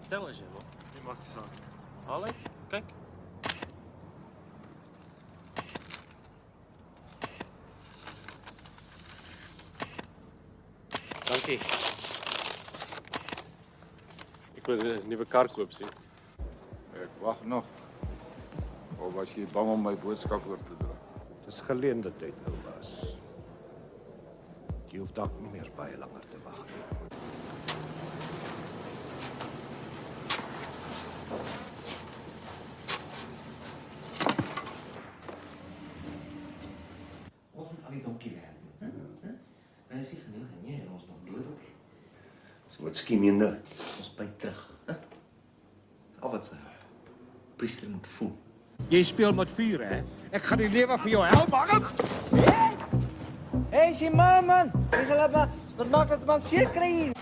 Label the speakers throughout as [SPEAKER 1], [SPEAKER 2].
[SPEAKER 1] Tel as jy wil.
[SPEAKER 2] Die maak nie saak.
[SPEAKER 1] Haal uit, kyk. Dankie.
[SPEAKER 2] Ek wil 'n nuwe kar koop sien.
[SPEAKER 3] Ek wag nog. Of was jy bang om my boodskap oor te dra?
[SPEAKER 4] Dis geleende tyd, ou baas. Jy hoef dalk nie meer baie langer te wag nie.
[SPEAKER 5] Ons moet al die donkie werk doen. En as jy genoeg en jy ons nog bloot op.
[SPEAKER 4] So wat skiem jy nou?
[SPEAKER 5] Ons byt terug. Al wat sy priester moet voel.
[SPEAKER 4] Jy speel met vuur, hè? Ek gaan die lewe vir jou help, man.
[SPEAKER 6] Hey, sien man. Dis al wat maak dat man seer kry hier.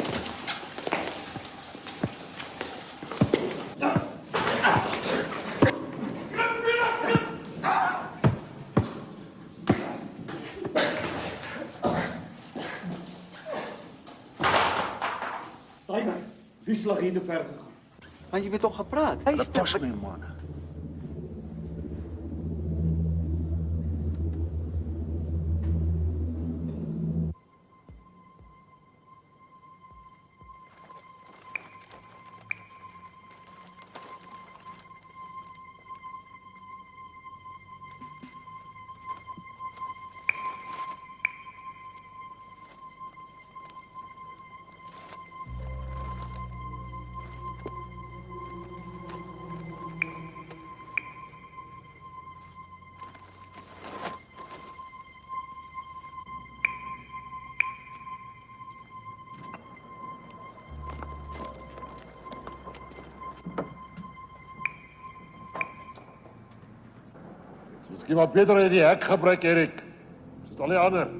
[SPEAKER 7] Tiger, wie slag hier te ver gegaan?
[SPEAKER 6] Want jy het toch gepraat. Hey,
[SPEAKER 4] Dat pos my, man.
[SPEAKER 3] Miskien maar beter jy die hek gebruik, Erik. Soos al die ander.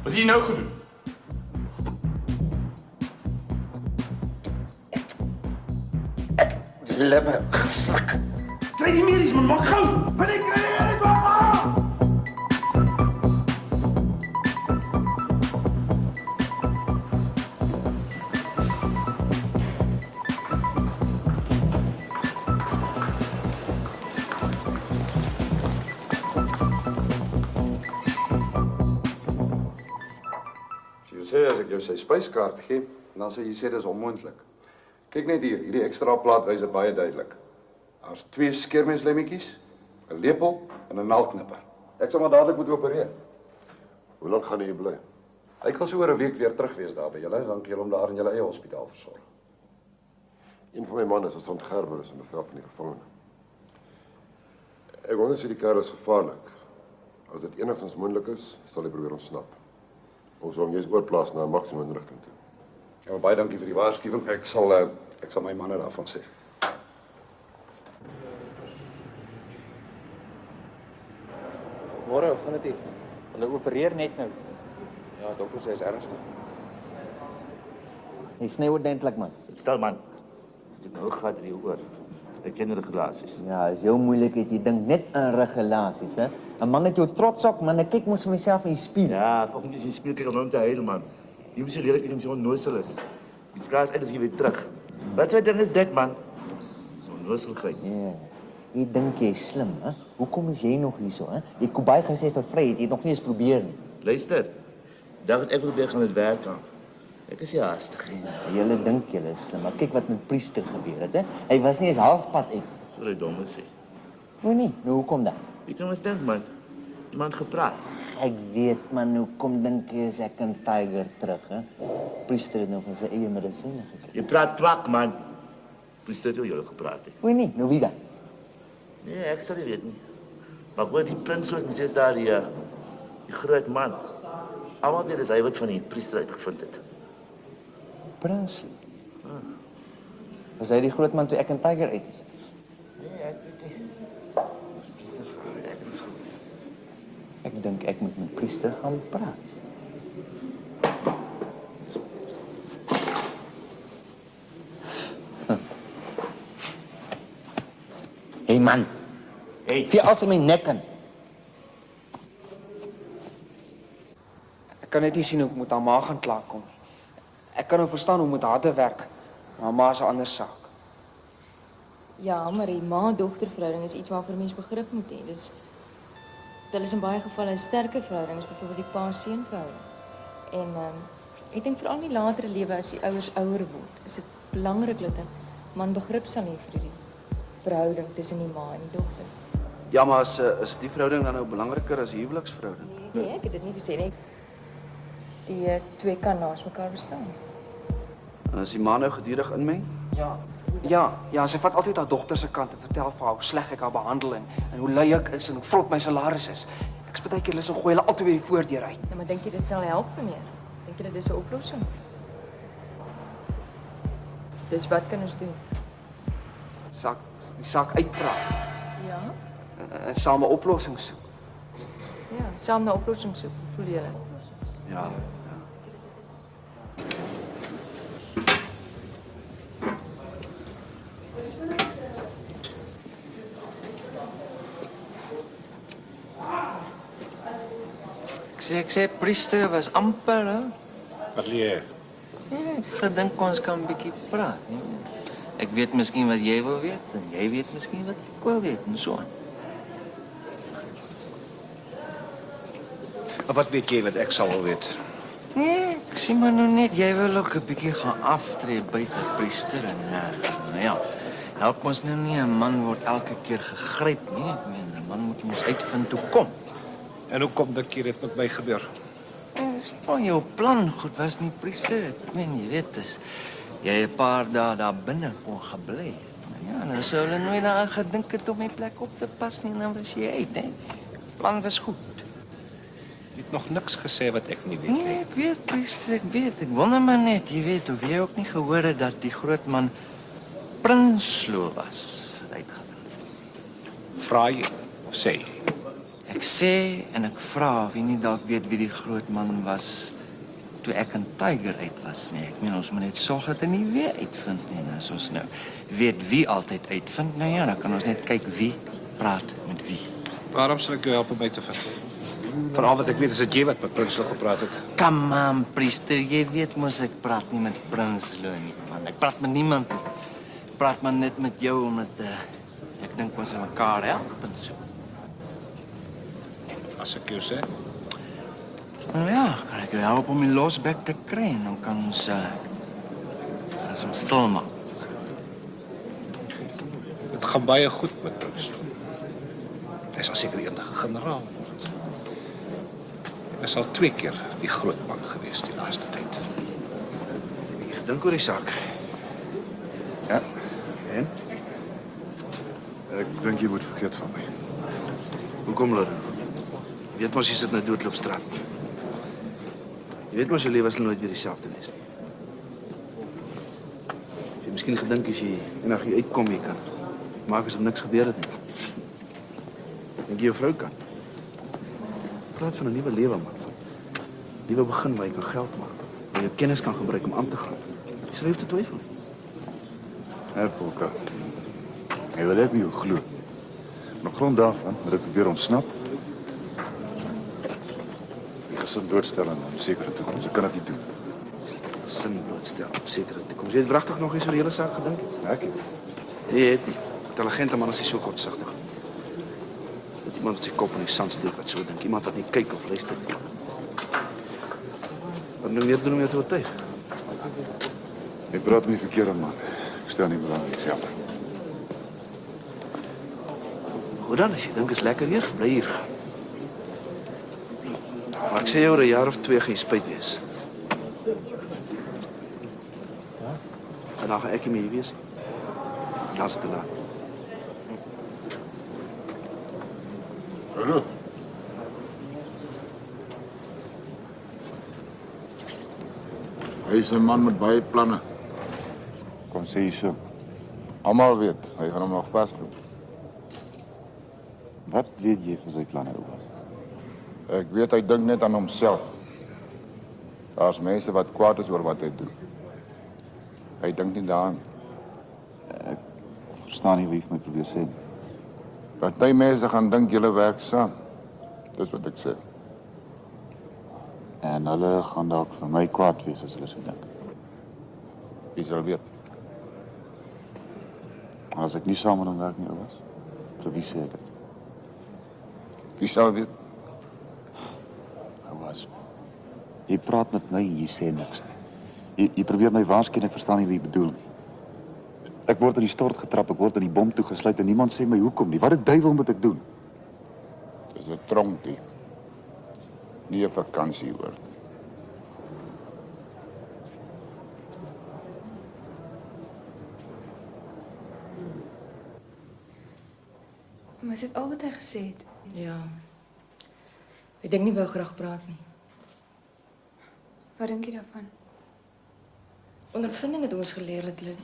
[SPEAKER 2] Wat het jy nou gedoen?
[SPEAKER 4] Die lippe geslak. Kry die medies, man, maak gou. Wanneer kry jy dit, man?
[SPEAKER 3] Jy sê as ek jou sy spyskaart gee, dan sê jy sê dis onmoontlik. Kyk net hier, hierdie ekstra plaat wys dit baie duidelik. Daar's 2 skeermeslemmetjies, 'n lepel en 'n naaldknipper. Ek sal maar dadelik moet opereer.
[SPEAKER 8] Hoe lank gaan jy bly?
[SPEAKER 3] Ek gaan so oor 'n week weer terug wees daar by julle, dan kan julle hom daar in julle eie hospitaal versorg.
[SPEAKER 8] Een van my manne is Sergeant Gerber, is in bevel van die gevangene. Ek wonder as die kar is gevaarlik. As dit enigstens moontlik is, sal hy probeer ontsnap. Ons wil hom juist oorplaas na 'n maksimum inrigting toe.
[SPEAKER 3] Ja, baie dankie vir die waarskuwing. Ek sal my manne daarvan sê.
[SPEAKER 6] Môre, hoe gaan dit?
[SPEAKER 9] Hulle opereer net nou.
[SPEAKER 6] Ja, dokter sê is ernstig.
[SPEAKER 5] Jy sny ordentlik, man.
[SPEAKER 10] Stel man, as dit nou gaat in die oor. Ek ken regulasies.
[SPEAKER 5] Ja, is jou moeilikheid. Jy dink net aan regulasies, hè? 'n Man het jou trots op, man. Ek kyk mos vir myself in die spieël.
[SPEAKER 10] Ja, volgens is die speel kyk om te huil, man. Die moet so lelik is om so onnoosel is. Die skaars uit as jy weer terug. Wat wat ding is dit, man? So onnoselheid.
[SPEAKER 5] Ja. Jy dink jy is slim, hè? Hoekom is jy nog hierso, hè? Jy het Kobai gesê vir vryheid, jy het nog nie eens probeer nie.
[SPEAKER 10] Luister. Dag ek probeer gaan met werk aan. Ek is nie haastig nie.
[SPEAKER 5] Ja, julle dink julle is slim, maar kyk wat met Priester gebeur het, hè? Hy was nie eens halfpad uit.
[SPEAKER 10] So jy dom is.
[SPEAKER 5] Nou nie, nou hoekom dan?
[SPEAKER 10] Jy kan maar dink, man. Iemand gepraat.
[SPEAKER 5] Ek weet, man, hoekom dink jy is ek in Tiger terug, hè? Priester het nou van sy eie medisyne gekry.
[SPEAKER 10] Jy praat twak, man. Priester het julle gepraat het.
[SPEAKER 5] Nou nie, nou wie dan?
[SPEAKER 10] Nee, ek sal nie weet nie. Maar hoor die prins ook, sê daar die groot man. Almal weet dis hy wat van die priester uitgevind het.
[SPEAKER 5] Prins. Was hy die groot man toe ek in Tiger uit is?
[SPEAKER 10] Nee, ek weet nie. Priester, ek is goed.
[SPEAKER 5] Ek dink ek moet met Priester gaan praat. Hey man.
[SPEAKER 10] Hey,
[SPEAKER 5] sien als in my nek in.
[SPEAKER 6] Ek kan net nie sien hoe ek met haar ma gaan klaarkom nie. Ek kan nou verstaan hoe met haar te werk, maar ma is 'n ander saak.
[SPEAKER 11] Ja, maar die ma-dogterverhouding is iets waarvoor mens begrip moet hê. Dit is in baie gevalle 'n sterker verhouding as byvoorbeeld die pa-seun verhouding. En ek dink veral in die latere lewe as die ouers ouer word, is dit belangrik dat 'n man begrip sal hê vir die verhouding tussen die ma en die dogter.
[SPEAKER 6] Ja, maar is die verhouding dan nou belangriker as die huweliksverhouding?
[SPEAKER 11] Nee, ek het dit nie gesê nie. Die twee kan naast mekaar bestaan.
[SPEAKER 6] En as die ma nou gedurig inmeng? Ja, sy vat altyd haar dogter se kant en vertel vir haar hoe sleg ek haar behandel en hoe lui ek is en hoe vrot my salaris is. Ek is baie keer lus om gooi hulle altyd weer die voordeur uit.
[SPEAKER 11] Ja, maar dink jy dit sal help, meneer? Dink jy dit is 'n oplossing? Dus wat kan ons doen?
[SPEAKER 6] Die saak uitpraat
[SPEAKER 11] Ja?
[SPEAKER 6] en saam 'n oplossing soek.
[SPEAKER 11] Ja, saam na oplossings soek. Voel julle?
[SPEAKER 6] Ja.
[SPEAKER 5] Ek sê Priester was amper, hè?
[SPEAKER 4] Wat lê jy?
[SPEAKER 5] Ek gedink ons kan 'n bietjie praat, nie? Ek weet miskien wat jy wil weet en jy weet miskien wat ek wil weet en so aan.
[SPEAKER 4] Wat weet jy wat ek sal wil weet?
[SPEAKER 5] Nee, ek sien maar nou net jy wil ook 'n bietjie gaan aftree buite Priester en nou ja. Help ons nou nie 'n man word elke keer gegryp nie. Ek meen 'n man moet mos uitvind hoe kom.
[SPEAKER 4] En hoe kom dink jy dit met my gebeur?
[SPEAKER 5] Dis van jou plan goed was nie Priester. Ek meen jy weet dis jy 'n paar dae daar binne kon gebly. Ja, nou sou hulle nooit daaraan gedink het om my plek op te pas nie en dan was jy uit, hè. Plan was goed.
[SPEAKER 4] Jy het nog niks gesê wat ek nie weet nie.
[SPEAKER 5] Nee, ek weet Priester, ek weet. Ek wonder maar net, jy weet of jy ook nie gehoor het dat die groot man Prinsloo was uitgevind.
[SPEAKER 4] Vra jy of sê jy?
[SPEAKER 5] Ek sê en ek vra of jy nie dalk weet wie die groot man was toe ek in Tiger uit was nie. Ek meen ons moet net sorg dat hy nie weer uitvind nie. En as ons nou weet wie altyd uitvind, nou ja, dan kan ons net kyk wie praat met wie.
[SPEAKER 4] Waarom sal ek jou help om my te vind? Van al wat ek weet is dit jy wat met Prinsloo gepraat het.
[SPEAKER 5] Come on, Priester, jy weet mos ek praat nie met Prinsloo nie, man. Ek praat met niemand nie. Ek praat maar net met jou omdat ek dink ons mekaar help en so.
[SPEAKER 4] As ek jou sê.
[SPEAKER 5] Nou ja, kan ek jou help om die losbek te kry en dan kan ons hom stil maak.
[SPEAKER 4] Dit gaan baie goed met Prinsloo. Hy sal seker eendag 'n generaal word. Hy is al 2 keer die groot man gewees die laaste tyd.
[SPEAKER 6] Ek dink oor die saak. Ja. En?
[SPEAKER 3] Ek dink jy moet vergeet van my.
[SPEAKER 6] Hoekom, Lore? Weet mos jy sit nou doodloop straat. Jy weet mos, jou lewe sal nooit weer dieselfde wees nie. As jy miskien gedink as jy eendag hier uitkom, jy kan maak asof niks gebeur het nie. Dink jy jou vrou kan? Praat van 'n nuwe lewe, man. Van 'n nuwe begin waar jy kan geld maak. Waar jy jou kennis kan gebruik om aan te gaan. Jy sal nie hoef te twyfel nie.
[SPEAKER 12] Polka. Jy wil ek nie jou glo. En op grond daarvan moet ek probeer ontsnap. Die gesin doodstel en 'n sekere toekoms. Ek kan dit nie doen.
[SPEAKER 6] Sin blootstel, sekere toekoms. Jy het wragtig nog eens oor die hele saak gedink?
[SPEAKER 12] Ek het.
[SPEAKER 6] Nee, het nie. Intelligente man is nie so kortsigtig. Dit iemand wat sy kop in die sand steek wat so dink. Iemand wat nie kyk of luister nie. Wat nou meer doen om jou te oortuig?
[SPEAKER 12] Ek praat met die verkeerde man. Ek stel nie belang nie, jammer.
[SPEAKER 6] Hoe dan, as jy dink is lekker hier, bly hier. Maar ek sê jou oor 'n jaar of 2 gaan jy spyt wees. En dan gaan ek nie meer hier wees. Dan is het te laat.
[SPEAKER 3] Hallo. Hy is 'n man met baie planne.
[SPEAKER 12] Kom sê jy so.
[SPEAKER 3] Almal weet, hy gaan hom nog vasloop.
[SPEAKER 12] Wat weet jy van sy planne, Oupas?
[SPEAKER 3] Ek weet hy dink net aan homself. Daar's mense wat kwaad is oor wat hy doen. Hy dink nie daaraan.
[SPEAKER 12] Ek verstaan nie wat jy vir my probeer sê nie.
[SPEAKER 3] Party mense gaan dink julle werk saam. Dis wat ek sê.
[SPEAKER 12] En hulle gaan dalk vir my kwaad wees as hulle so dink.
[SPEAKER 3] Wie sal weet?
[SPEAKER 12] Maar as ek nie saam met hom werk nie, Oupas, vir wie sê ek dit?
[SPEAKER 3] Wie sal weet?
[SPEAKER 12] Oupas, jy praat met my en jy sê niks nie. Jy probeer my waarsku en ek verstaan nie wat jy bedoel nie. Ek word in die stort getrap, ek word in die bom toegesluit en niemand sê my hoekom nie. Wat 'n duiwel moet ek doen?
[SPEAKER 3] Dis 'n tronkie. Nie 'n vakansieoord nie.
[SPEAKER 13] Maar is dit al wat hy gesê het?
[SPEAKER 11] Ja. Ek dink nie wou graag praat nie.
[SPEAKER 13] Wat dink jy daarvan?
[SPEAKER 11] Ondervinding het ons geleer dat hulle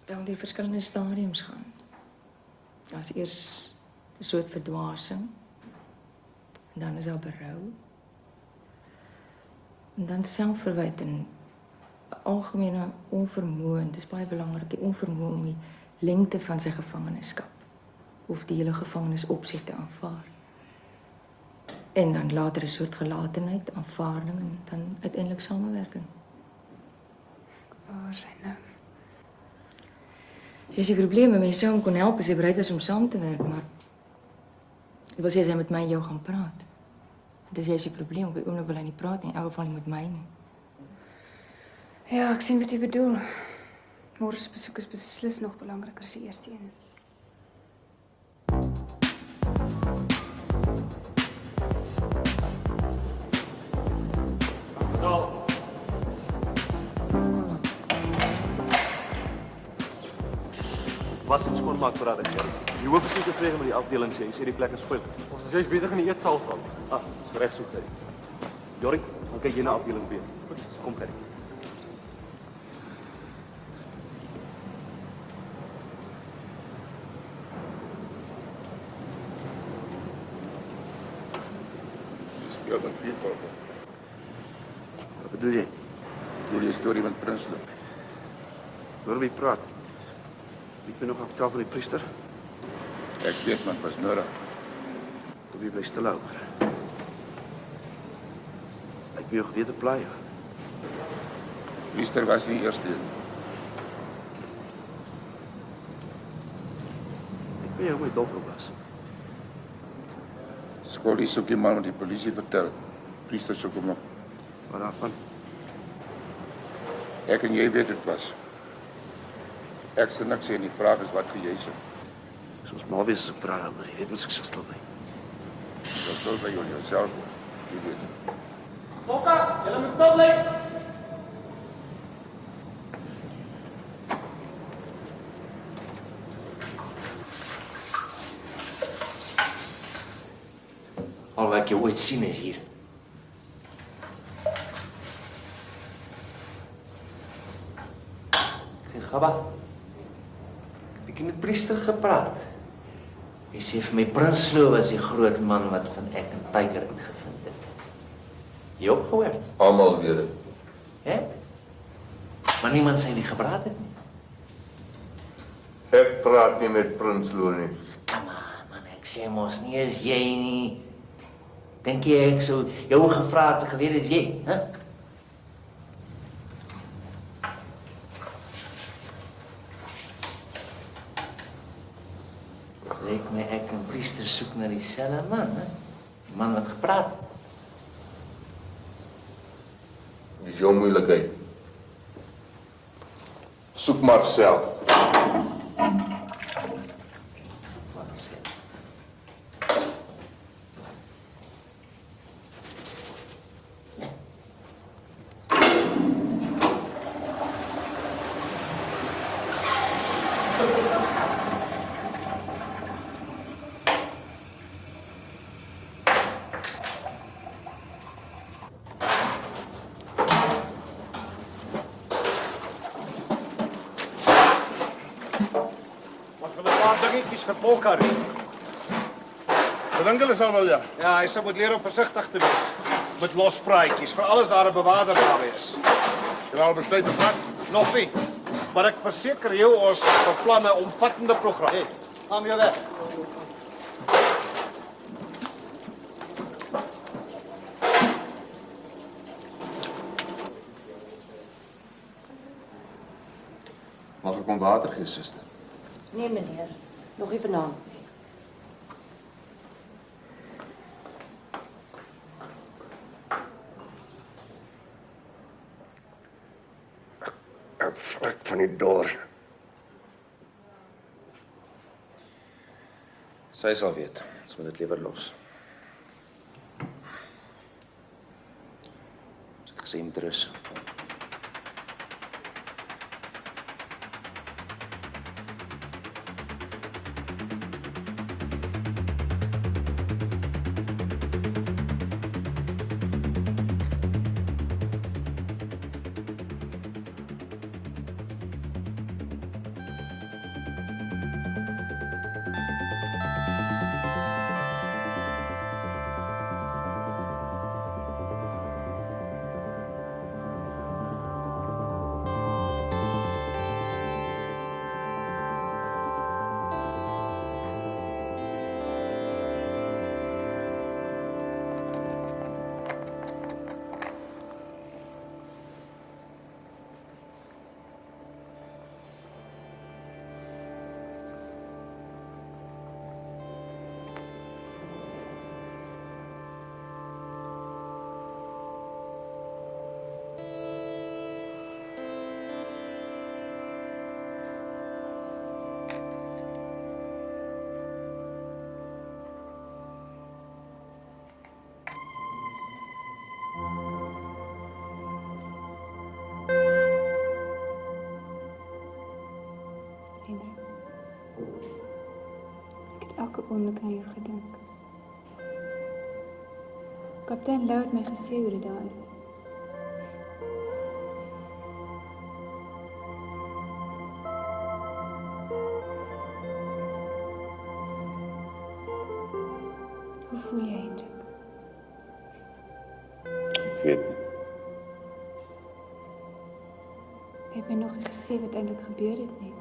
[SPEAKER 11] dan die verskillende stadiums gaan. Daar's eers 'n soort verdwasing. En dan is daar berou. En dan selfverwyt en 'n algemene onvermoë, en dit is baie belangrik, die onvermoë om die lengte van sy gevangenskap of die hele gevangenisopset te aanvaar. En dan later 'n soort gelatenheid, aanvaarding en dan uiteindelik samewerking.
[SPEAKER 13] Waar is hy nou?
[SPEAKER 11] Sy is die probleem, mense sou hom kon help as hy bereid was om saam te werk, maar ek wil sê as hy met my en jou gaan praat. Dis juist die probleem, op die oomblik wil hy nie praat nie, in elk geval nie met my nie.
[SPEAKER 13] Ja, ek sien wat jy bedoel. Môre se besoek is beslis nog belangriker as die eerste een.
[SPEAKER 2] Sal.
[SPEAKER 14] Was het skoonmaak vir dat ek. Die hoof is nie tevrede met die afdeling sê. Hy sê die plek is vuil.
[SPEAKER 2] Ons is juist besig in die eetsaal sal.
[SPEAKER 14] Ah, dis reg so kyk. Jorie, dan kyk jy na afdeling B. Kom kyk.
[SPEAKER 3] Speel met vier korpe.
[SPEAKER 6] Wat bedoel jy?
[SPEAKER 3] Bedoel jy storie met Prinsloo?
[SPEAKER 6] Hoor wie praat? Ek ben nog aftel van die priester.
[SPEAKER 3] Ek weet, maar het was nodig.
[SPEAKER 6] Toe wie bly stil hou. Ek wil jou gewete plaai.
[SPEAKER 3] Priester was die eerste een.
[SPEAKER 6] Ek ben jou my dop was.
[SPEAKER 3] Skollie soek die man wat die polisie vertel. Priester soek hom op.
[SPEAKER 6] Wat daarvan?
[SPEAKER 3] Ek en jy weet dit was. Ek sê niks en die vraag is wat jy sê.
[SPEAKER 6] Soos maar wees ek praat oor. Jy weet mos ek sal stil bly.
[SPEAKER 3] Jy stil by jouself. Jy weet.
[SPEAKER 7] Bokka, julle moet stil bly.
[SPEAKER 5] Al wat ek jou ooit sien is hier. Gaba, ek het bietjie met priester gepraat. Hy sê vir my Prinsloo was die groot man wat van ek en Tiger uitgevind het. Jy ook gehoor?
[SPEAKER 8] Almal weet dit.
[SPEAKER 5] Hè? Maar niemand sê wie gepraat het nie.
[SPEAKER 8] Ek praat nie met Prinsloo nie.
[SPEAKER 5] Come on, man, ek sê mos nie is jy nie. Dink jy ek sou jou gevra het, geweet is jy, hè? Lyk my ek en priester soek na dieselfde man, hè? Die man wat gepraat het.
[SPEAKER 8] Dis jou moeilikheid. Soek maar self.
[SPEAKER 4] Vir Polkar.
[SPEAKER 15] Bedink hulle sal wel ja.
[SPEAKER 4] Ja, hy sal moet leer om versigtig te wees met lospraatjies, veral as daar 'n bewaarder naby is.
[SPEAKER 15] Jy al besluit op wat?
[SPEAKER 4] Nog nie. Maar ek verseker jou ons beplan 'n omvattende program. Hey, gaan jy weg?
[SPEAKER 12] Mag ek om water gee, suster?
[SPEAKER 16] Nee, meneer. Nog nie vanaand.
[SPEAKER 15] Ek vrek van die dors.
[SPEAKER 12] Sy sal weet. Ons moet dit liewer los. Sy het gesê moet rus.
[SPEAKER 13] Elke oomblik aan jou gedink. Kaptein Lou het my gesê hoe dit daar is. Hoe voel jy, Hendrik?
[SPEAKER 12] Ek weet nie.
[SPEAKER 13] Jy het my nog nie gesê wat eintlik gebeur het nie.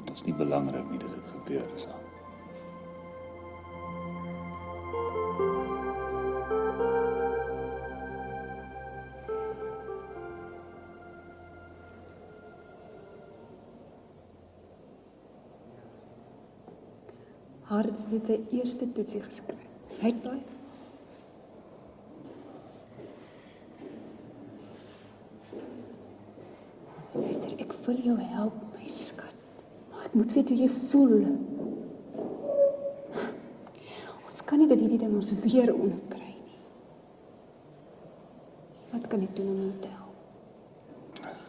[SPEAKER 12] Dit is nie belangrik nie dat dit gebeur is.
[SPEAKER 13] Haar het sy eerste toetsie geskryf. Hy het daai. Luister, ek wil jou help, my skat. Maar ek moet weet hoe jy voel. Ons kan nie dat hierdie ding ons weer onderkry nie. Wat kan ek doen om jou te help?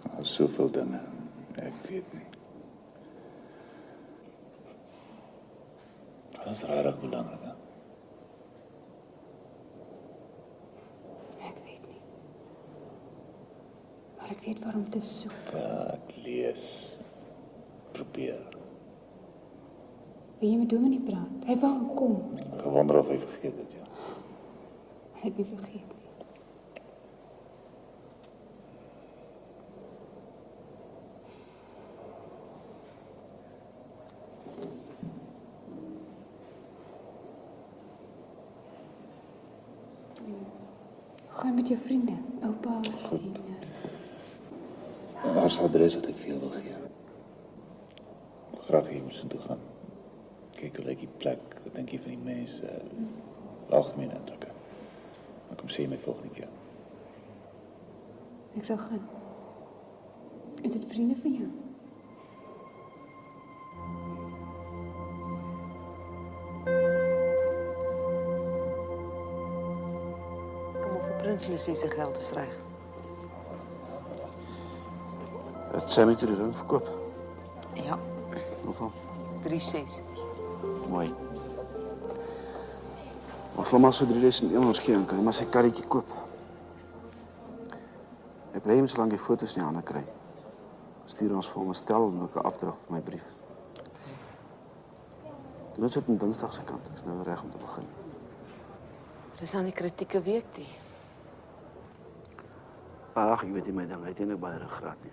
[SPEAKER 12] Daar's soveel dinge. Ek weet nie. Dat is regtig belangrik, hè?
[SPEAKER 13] Ek weet nie. Maar ek weet waar om te soek.
[SPEAKER 12] Ek lees. Probeer.
[SPEAKER 13] Wil jy met Dominee praat? Hy wou kom.
[SPEAKER 12] Ek wonder of hy vergeet het, ja.
[SPEAKER 13] Hy het nie vergeet nie. Hoe gaan met jou vriende? Oupa's en...
[SPEAKER 12] Waar is die adres wat ek vir jou wil gee? Ek wil graag hier moes toe gaan. Kyk hoe lyk die plek, wat dink jy van die mense, algemene indrukke. Maar kom sê my volgende keer.
[SPEAKER 13] Ek sal gaan. Is dit vriende van jou?
[SPEAKER 16] Kom of vir Prins Lucie se geld is reg.
[SPEAKER 17] Het Sammy toe die ring verkoop?
[SPEAKER 16] Ja.
[SPEAKER 17] Hoeveel?
[SPEAKER 16] 3,6.
[SPEAKER 17] Mooi. Ons wil maar so 3.100 gee en kan maar sy karretjie koop. Ek bly hom solank die foto's nie aan kry. Stuur ons vir hom 'n stel en ook 'n afdrag vir my brief. Dit is op Dinsdag se kant. Ek is nou reg om te begin.
[SPEAKER 16] Dis aan die kritieke week die.
[SPEAKER 17] Ag, ek weet nie my ding, hy het nie baie ruggraat nie.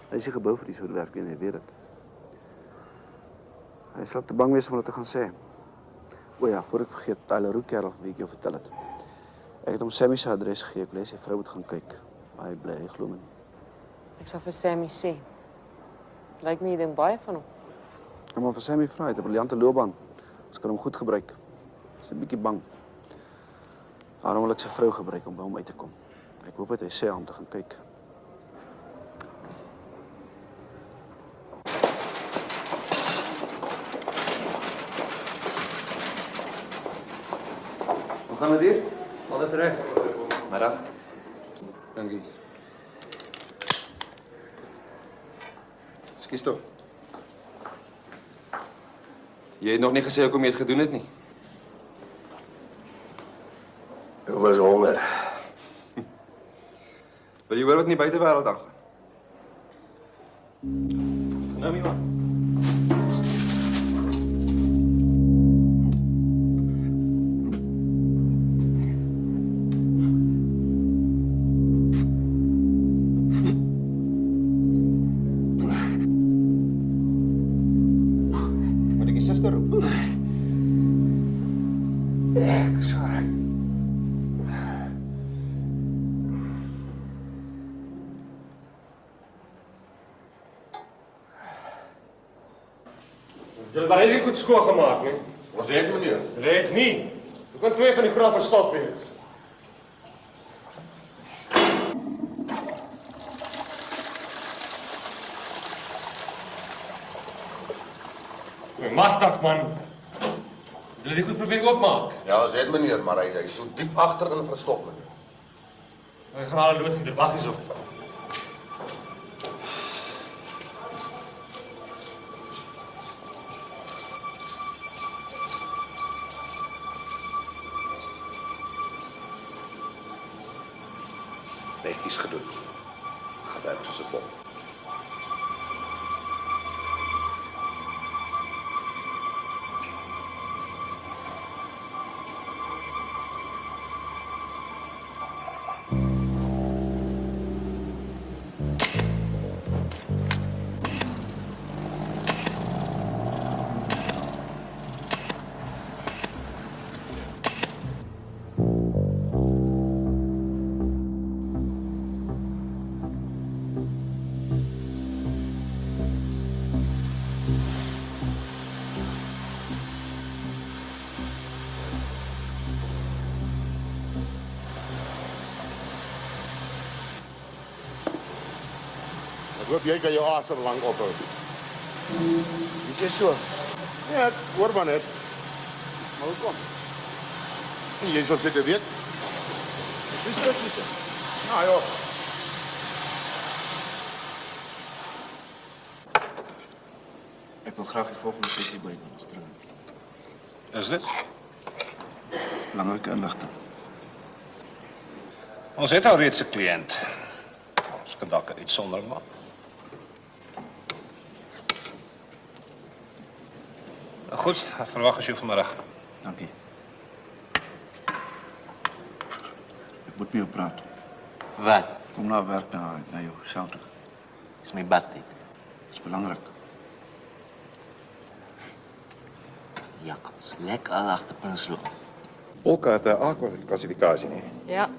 [SPEAKER 17] Hy is nie gebou vir die soort werk nie, hy weet dit. Hy sal te bang wees om dit te gaan sê. O ja, voor ek vergeet, Tyler Roux kerel van wie ek jou vertel het. Ek het hom Sammy se adres gegee, ek wil hê sy vrou moet gaan kyk. Maar hy bly, hy glo my nie.
[SPEAKER 16] Ek sal vir Sammy sê. Lyk my jy dink baie van hom.
[SPEAKER 17] Ja, maar vir Sammy vra, hy het 'n briljante loopbaan. Ons kan hom goed gebruik. Hy's 'n bietjie bang. Daarom wil ek sy vrou gebruik om by hom uit te kom. Ek hoop dat hy sê om te gaan kyk.
[SPEAKER 3] Hoe gaan dit hier?
[SPEAKER 1] Alles reg.
[SPEAKER 3] Middag. Dankie. Skus toe. Jy het nog nie gesê hoekom jy dit gedoen het nie.
[SPEAKER 15] Ek was honger.
[SPEAKER 3] Wil jy hoor wat in die buitewêreld aangaan? Nou, iemand. Moet ek die suster roep?
[SPEAKER 15] Sorry.
[SPEAKER 2] Jy het baie nie goed skoon gemaak nie.
[SPEAKER 15] Ons red meneer.
[SPEAKER 2] Red nie. Hoe kan twee van die graf verstop wees? Magtig man. Wil jy dit goed probeer oopmaak?
[SPEAKER 15] Ja, ons red meneer, maar hy is so diep agterin verstop meneer.
[SPEAKER 2] Hy gaan al doodgieter, wag eens op.
[SPEAKER 4] Netjies gedoen. Gaan werk soos 'n bom.
[SPEAKER 15] Ek hoop jy kan jou asem lank ophou.
[SPEAKER 17] Wie sê so?
[SPEAKER 15] Ja, hoor maar net.
[SPEAKER 17] Maar hoekom?
[SPEAKER 15] Jy sal seker weet.
[SPEAKER 17] Dis presies.
[SPEAKER 15] Nou ja.
[SPEAKER 17] Ek wil graag die volgende sessie by ons dring.
[SPEAKER 4] Is dit?
[SPEAKER 17] Belangrike inligting.
[SPEAKER 4] Ons het al reeds 'n kliënt. Ons kan dalk 'n uitsondering maak. Nou goed, ek verwag as jou vanmiddag.
[SPEAKER 17] Dankie. Ek moet met jou praat.
[SPEAKER 5] Wat?
[SPEAKER 17] Kom na werk na jou self toe.
[SPEAKER 5] Dis my badtyd.
[SPEAKER 17] Dis belangrik.
[SPEAKER 5] Jakkals, lek al agter Prinsloo.
[SPEAKER 12] Polka het 'n A-klassifikasie nie.
[SPEAKER 11] Ja.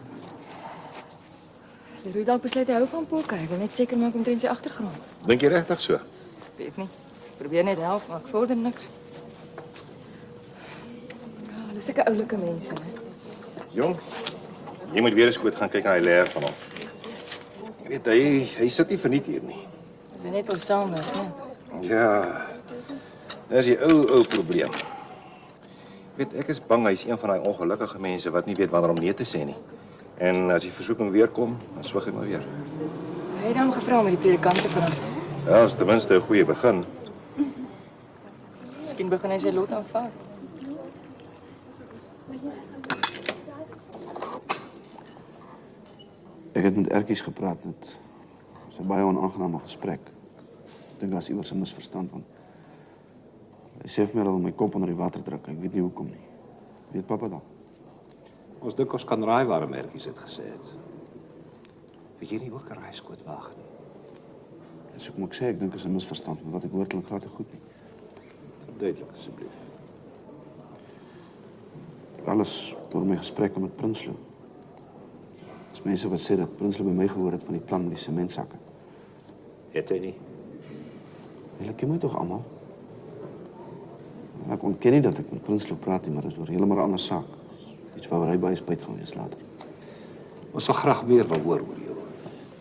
[SPEAKER 11] Leroy dalk besluit hy hou van Polka. Ek wil net seker maak omtrent sy agtergrond.
[SPEAKER 12] Dink jy regtig so?
[SPEAKER 11] Weet nie. Probeer net help, maar ek vorder niks. Ja, hulle is sulke oulike mense, hè.
[SPEAKER 12] Jong, jy moet weer eens goed gaan kyk na die leer van hom. Jy weet, hy sit nie verniet hier nie.
[SPEAKER 11] Dis net ons saamwerk, né?
[SPEAKER 12] Ja, dis die ou probleem. Weet, ek is bang hy is een van daai ongelukkige mense wat nie weet wanneer om nee te sê nie. En as die versoeking weer kom, dan swig hy maar weer.
[SPEAKER 11] Hy het hom gevra om met die predikant te praat.
[SPEAKER 12] Ja, dat is ten minste 'n goeie begin.
[SPEAKER 11] Miskien begin hy sy lot aanvaar.
[SPEAKER 17] Ek het met Ertjies gepraat. Dit was 'n baie onaangename gesprek. Ek dink daar's iewers 'n misverstand want hy sê vir my dat hy my kop onder die water druk. Ek weet nie hoekom nie. Weet pappa dan?
[SPEAKER 4] Ons dink ons kan raai waarom Ertjies dit gesê het. Weet jy nie ook 'n raaiskoot waag nie?
[SPEAKER 17] Dis hoekom ek sê ek dink is 'n misverstand, want wat ek hoor klink glad nie goed nie.
[SPEAKER 4] Verduidelik asseblief.
[SPEAKER 17] Alles door my gesprekke met Prinsloo. Dis mense wat sê dat Prinsloo by my gehoor het van die plan met die sementsakke.
[SPEAKER 4] Het hy nie?
[SPEAKER 17] Julle ken my tog almal. Ek ontken nie dat ek met Prinsloo praat nie, maar dit is oor heeltemal 'n ander saak. Iets waaroor hy baie spyt gaan wees later.
[SPEAKER 4] Ons sal graag meer wil hoor oor jou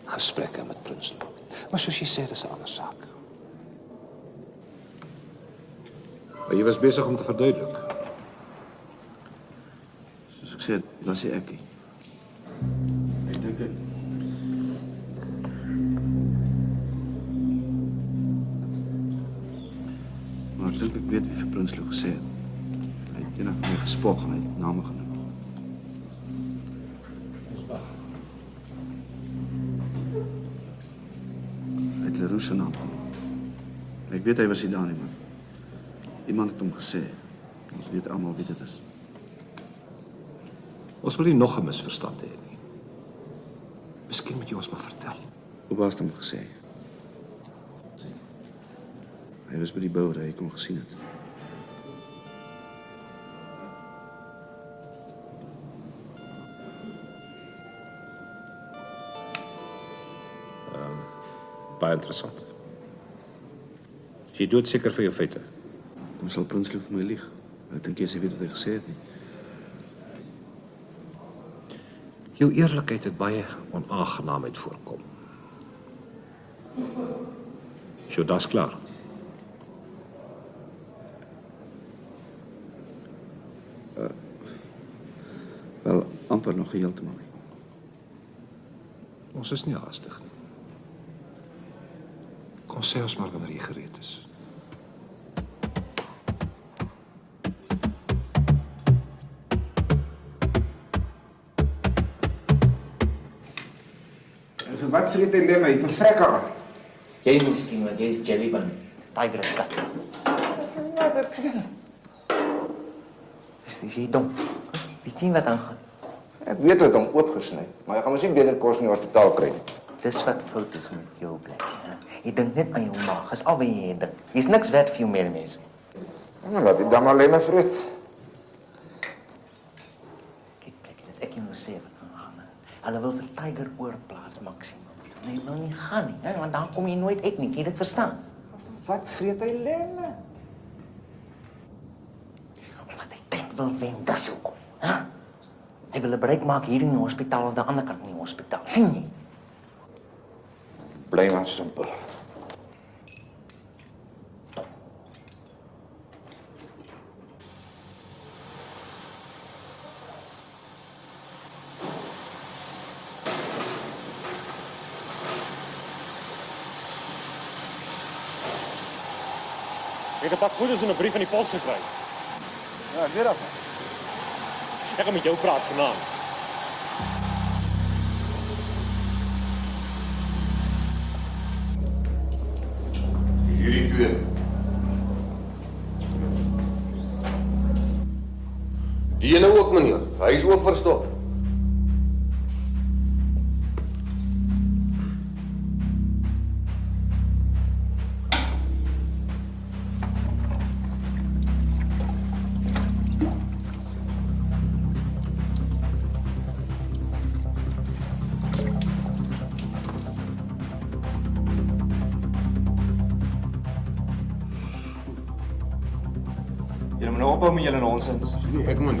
[SPEAKER 4] gesprekke met Prinsloo. Maar soos jy sê, dis 'n ander saak. Maar jy was besig om te verduidelik.
[SPEAKER 17] Soos ek sê, was hy ek. Ek dink ek. Maar ek dink ek weet wie vir Prinsloo gesê het. Hy het eendag met my gespog en hy het name genoem. Hy het Leroux se naam genoem. Ek weet hy was nie daar nie, man. Iemand het hom gesê. Ons weet almal wie dit is.
[SPEAKER 4] Ons wil nie nog 'n misverstand hê nie. Miskien moet jy ons maar vertel.
[SPEAKER 17] Hoe was het hom gesê? Hy was by die bouer, hy kon gesien het.
[SPEAKER 4] Baie interessant. Jy dood seker vir jou feite.
[SPEAKER 17] Kom sal Prinsloo vir my lieg. Ek dink jy weet wat hy gesê het nie.
[SPEAKER 4] Jou eerlikheid het baie onaangenaamheid voorkom. So, dat's klaar.
[SPEAKER 17] Wel, amper nog heeltemal nie.
[SPEAKER 4] Ons is nie haastig nie. Kom sê ons maar wanneer jy gereed is.
[SPEAKER 18] En wat vreet hy lemme? Hy het 'n vrekker aan.
[SPEAKER 5] Jy miskien, want jy's Jellybun, tiger kat.
[SPEAKER 18] Wat 'n pil.
[SPEAKER 5] Is jy dom? Weet jy wat aangaan?
[SPEAKER 15] Ek weet het hom oopgesny, maar jy gaan mos nie beter kos in die hospitaal kry nie.
[SPEAKER 5] Dis wat fout is met jou blik. Jy dink net aan jou maag, is al wat jy dink. Jy's niks werd vir jou medemens.
[SPEAKER 15] Nou, laat die dan maar lemme vreet.
[SPEAKER 5] Kyk, dit ek jou nou sê wat aangaan. Hulle wil vir Tiger oorplaas maksimum. Nee, hy wil nie gaan nie, hè, want dan kom jy nooit uit nie. Jy dit verstaan?
[SPEAKER 18] Wat vreet hy lemme?
[SPEAKER 5] Omdat hy tyd wil wen, dis hoekom, hè? Hy wil 'n breek maak hier in die hospitaal of aan die ander kant in die hospitaal. Sien jy?
[SPEAKER 15] Bly maar simpel.
[SPEAKER 1] Ek het 'n pak foto's en 'n brief van die pos gekry.
[SPEAKER 18] Ja, ek weet dat.
[SPEAKER 1] Ek gaan met jou praat vanaand.
[SPEAKER 8] Hierdie twee. Die ene ook, meneer. Hy is ook verstop.
[SPEAKER 14] Julle moet nou ophou met julle nonsens.
[SPEAKER 8] Dis nie ek man.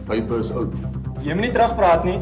[SPEAKER 8] Pype is oud.
[SPEAKER 14] Jy moet nie terugpraat nie.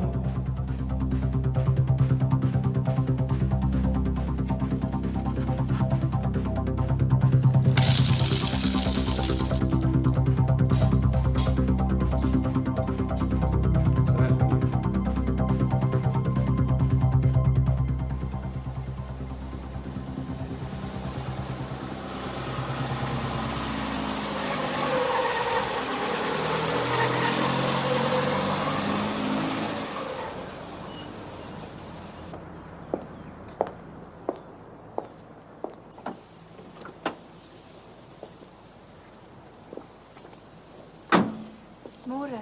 [SPEAKER 13] Môre.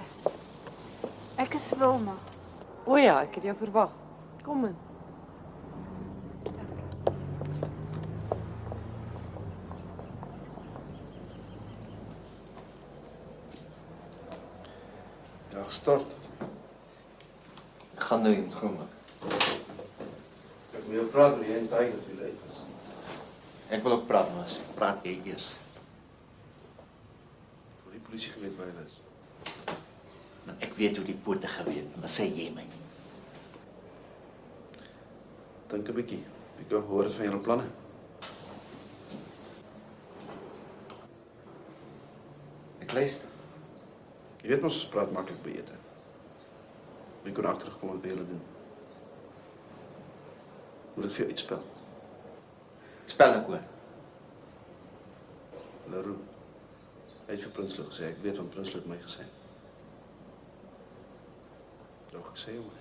[SPEAKER 13] Ek is Wilma.
[SPEAKER 16] O ja, ek het jou verwag. Kom in.
[SPEAKER 17] Ja, gestort.
[SPEAKER 5] Ek gaan nou iemand groenmaak.
[SPEAKER 17] Ek wil jou praat oor die Tiger wat jy uit is.
[SPEAKER 5] Ek wil ook praat, maar praat jy eers.
[SPEAKER 17] Hoe die polisie geweet waar hy is.
[SPEAKER 5] Want ek weet hoe die pote geweet, en dan sê jy my.
[SPEAKER 17] Dink 'n bietjie. Ek wou gehoor het van julle planne.
[SPEAKER 5] Ek luister.
[SPEAKER 17] Jy weet mos ons praat maklik by ete. Wie kon agtergekom wat julle doen? Moet ek vir jou iets spel?
[SPEAKER 5] Spel ek hoor.
[SPEAKER 17] Leroux. Hy het vir Prinsloo gesê, ek weet wat Prinsloo het my gesê. Nog ek sê jongen.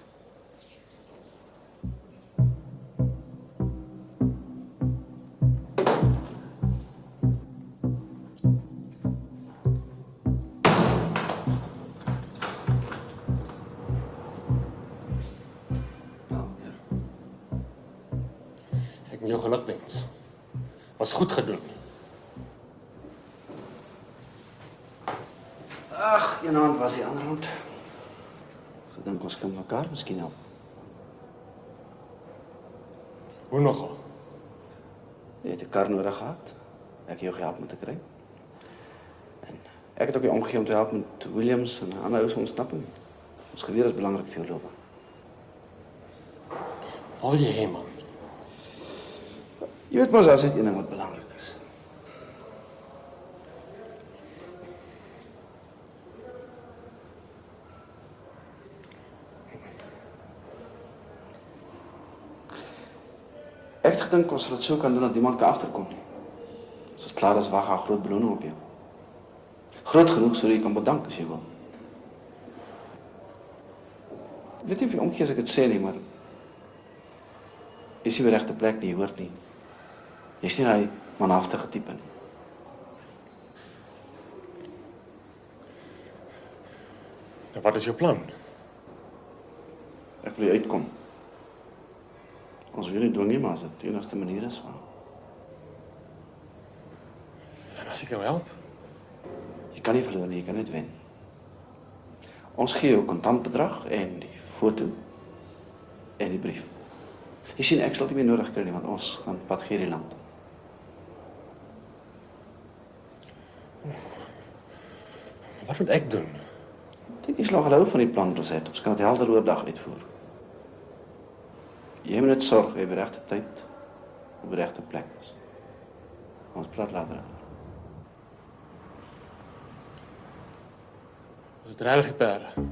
[SPEAKER 1] Ek wil jou geluk wens. Was goed gedoen.
[SPEAKER 17] Ag, een hand was die ander hand. Gedink ons kan mekaar miskien help.
[SPEAKER 1] Hoe nogal?
[SPEAKER 17] Jy het 'n kar nodig gehad. Ek het jou gehelp met te kry. En ek het ook jou omgegee om te help met Williams en ander ou se ontsnapping. Ons geweer is belangrik vir jou loopbaan.
[SPEAKER 1] Wat wil jy hê, man?
[SPEAKER 17] Jy weet mos as dit een ding wat belangrik is. Ek het gedink ons sal dit so kan doen dat niemand kan agterkom nie. As dit klaar is, wag haar groot beloning op jou. Groot genoeg sodat jy kan bedank as jy wil. Ek weet nie of jy omgee as ek dit sê nie, maar jy is nie by die regte plek nie, jy hoort nie. Jy is nie daai manhaftige tipe nie.
[SPEAKER 1] Nou, wat is jou plan?
[SPEAKER 17] Ek wil jy uitkom. Ons wil nie dwing nie, maar as dit die enigste manier is.
[SPEAKER 1] En as ek jou help?
[SPEAKER 17] Jy kan nie verloor nie, jy kan net wen. Ons gee jou kontantbedrag en die foto en die brief. Jy sien, ek sal dit nie meer nodig kry nie, want ons gaan pad gee die land.
[SPEAKER 1] Wat moet ek doen?
[SPEAKER 17] Ek dink jy sal gelou van die plan wat ons het. Ons kan dit helder oordag uitvoer. Jy moet net sorg jy by die regte tyd op die regte plek is. Ons praat later.
[SPEAKER 1] Was dit regtig die perde?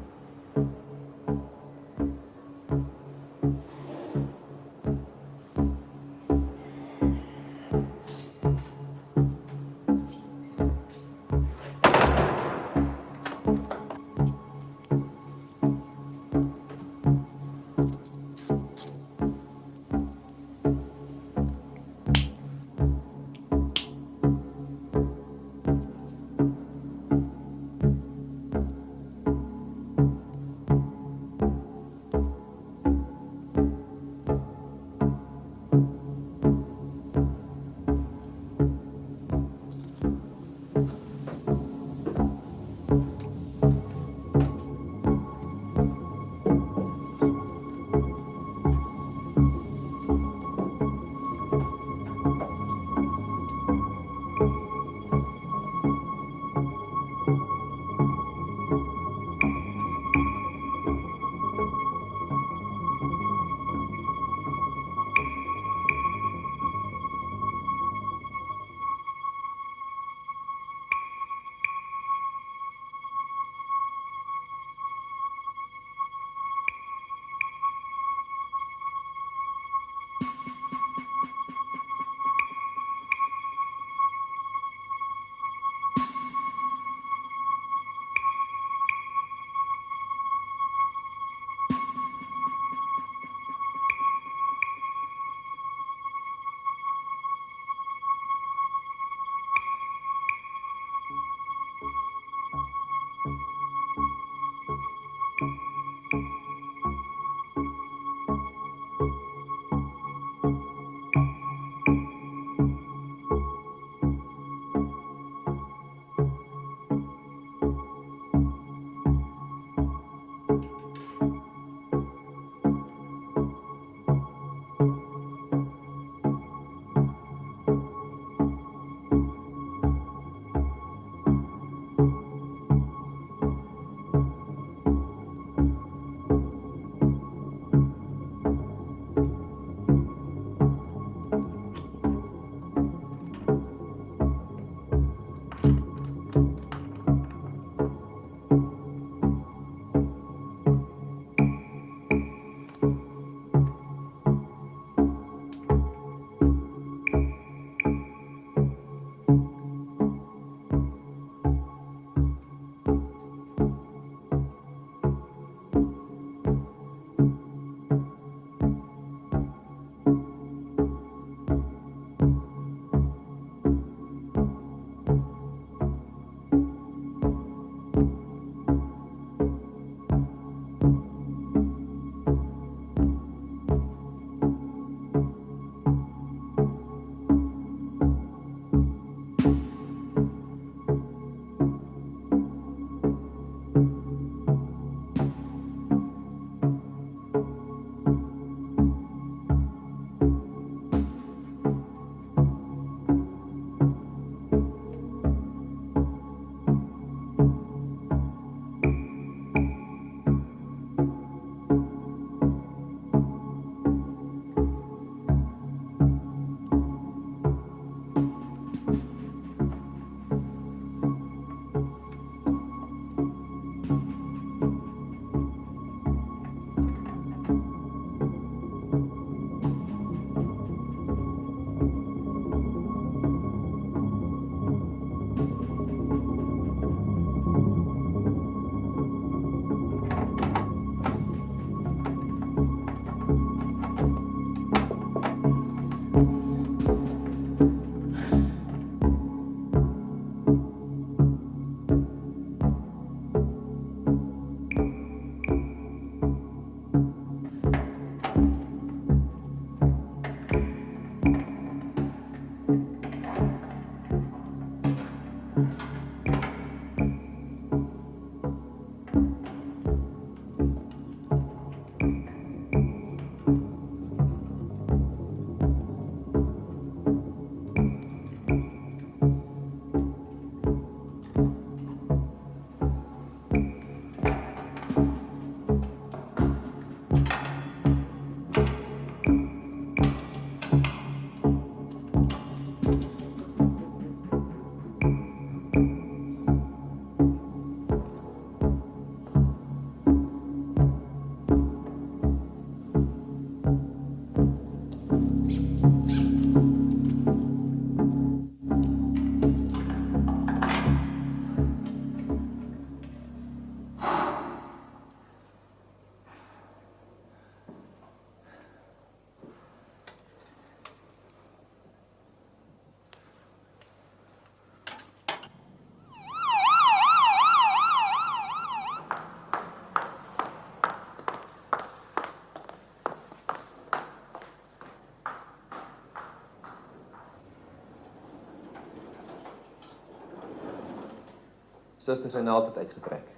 [SPEAKER 14] Suster sy naald het uitgetrek.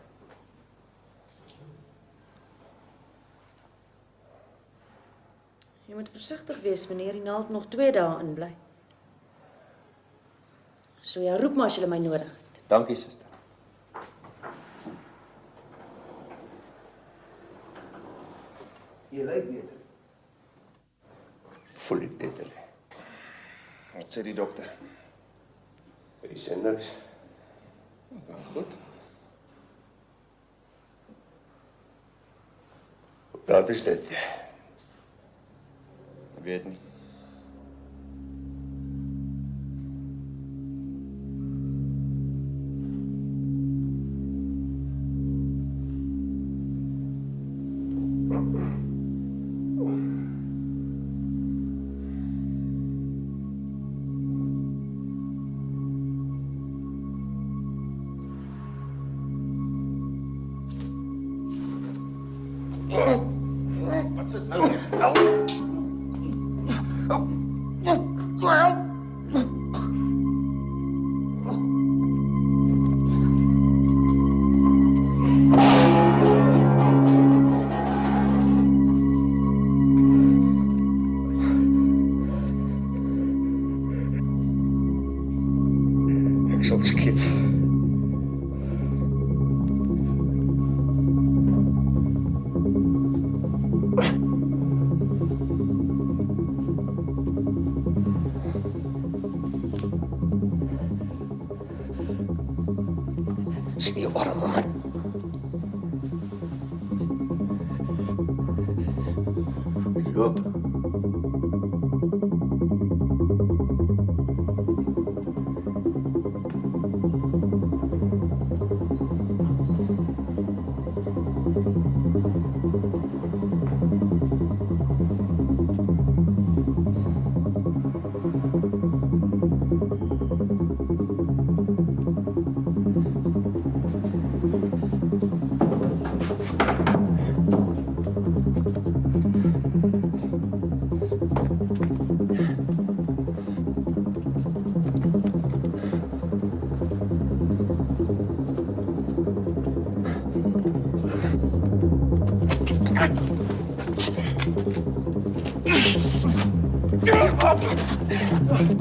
[SPEAKER 19] Jy moet versigtig wees wanneer die naald nog 2 dae in bly. So ja, roep maar as jy my nodig het.
[SPEAKER 14] Dankie, suster.
[SPEAKER 15] Jy lyk beter.
[SPEAKER 20] Voel ek beter.
[SPEAKER 15] Wat sê die dokter?
[SPEAKER 20] Hy sê niks.
[SPEAKER 15] Dan goed.
[SPEAKER 20] Wat is dit?
[SPEAKER 15] Ek weet nie.
[SPEAKER 20] Wat sit nou weg? Ek sal skiet. Sien die arme man. Loop. Up!